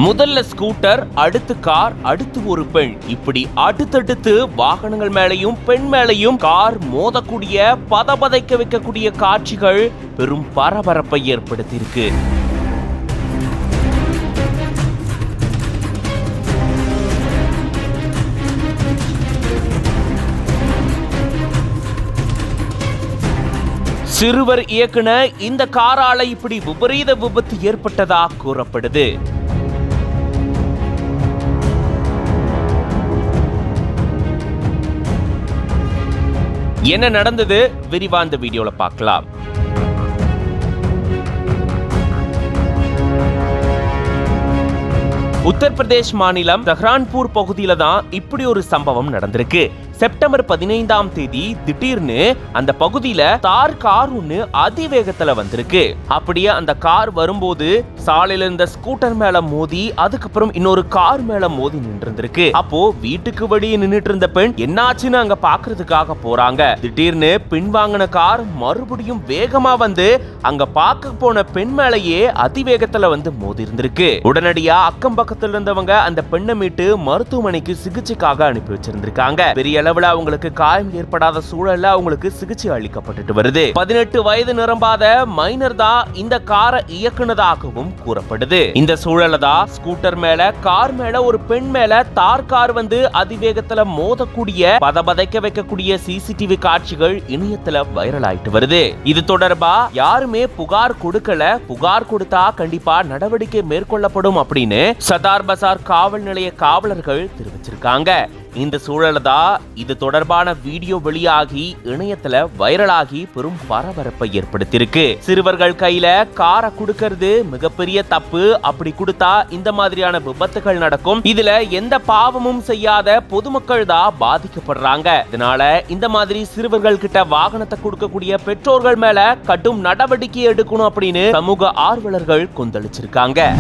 முதல்ல ஸ்கூட்டர், அடுத்து கார், அடுத்து ஒரு பெண், இப்படி அடுத்தடுத்து வாகனங்கள் மேலையும் பெண் மேலையும் கார் மோதக்கூடிய பதபதைக்க வைக்கக்கூடிய காட்சிகள் பெரும் பரபரப்பை ஏற்படுத்தியிருக்கு. சிறுவர் இயக்குன இந்த காரால இப்படி விபரீத விபத்து ஏற்பட்டதா கூறப்படுது. என்ன நடந்தது விரிவா இந்த வீடியோல பார்க்கலாம். உத்தரப்பிரதேஷ் மாநிலம் சஹ்ரான்பூர் பகுதியில தான் இப்படி ஒரு சம்பவம் நடந்திருக்கு. செப்டம்பர் 15ஆம் தேதி திடீர்னு அந்த பகுதியில தார் கார் ஒண்ணு அதிவேகத்துல வந்திருக்கு. அப்படியே அந்த கார் வரும்போது சாலையில இருந்த ஸ்கூட்டர் மேல மோதி அதுக்கப்புறம் இன்னொரு கார் மேல மோதி நின்றிருக்கு. அப்போ வீட்டுக்கு வெளியே நின்னுட்டு இருந்த பெண் என்னாச்சுன்னு அங்க பாக்குறதுக்காக போறாங்க. திடீர்னு பின்வாங்கின கார் மறுபடியும் வேகமா வந்து அங்க பார்க்க போன பெண் மேலேயே அதிவேகத்துல வந்து மோதி இருந்திருக்கு. உடனடியா அக்கம் பக்கத்துல இருந்தவங்க அந்த பெண்ணை மீட்டு மருத்துவமனைக்கு சிகிச்சைக்காக அனுப்பி வச்சிருந்திருக்காங்க. பெரிய அளவுல அவங்களுக்கு காயம் ஏற்படாத சூழல்ல அவங்களுக்கு சிகிச்சை அளிக்கப்பட்டு வருது. 18 வயது நிரம்பாத மைனர் தான் இந்த காரை இயக்குனதாகவும் கூறப்படுது. இந்த சூழல்ல தான் ஸ்கூட்டர் மேல கார் மேல ஒரு பெண் மேல தார் கார் வந்து அதிவேகத்துல மோதக்கூடிய பதபதைக்க வைக்கக்கூடிய சிசிடிவி காட்சிகள் இணையத்துல வைரல் ஆயிட்டு வருது. இது தொடர்பா யாருமே புகார் கொடுக்கல, புகார் கொடுத்தா கண்டிப்பா நடவடிக்கை மேற்கொள்ளப்படும் அப்படின்னு சதார் பசார் காவல் நிலைய காவலர்கள் தெரிவிச்சிருக்காங்க. இந்த சூழல்ல தான் இது தொடர்பான வீடியோ வெளியாகி இணையத்துல வைரலாகி பெரும் பரபரப்பை ஏற்படுத்தியிருக்கு. சிறுவர்கள் கையில காரை கொடுக்கிறது மிகப்பெரிய தப்பு. அப்படி கொடுத்தா இந்த மாதிரியான விபத்துகள் நடக்கும். இதுல எந்த பாவமும் செய்யாத பொதுமக்கள் தான் பாதிக்கப்படுறாங்க. இதனால இந்த மாதிரி சிறுவர்கள் கிட்ட வாகனத்தை கொடுக்கக்கூடிய பெற்றோர்கள் மேல கடும் நடவடிக்கை எடுக்கணும் அப்படின்னு சமூக ஆர்வலர்கள் கொந்தளிச்சிருக்காங்க.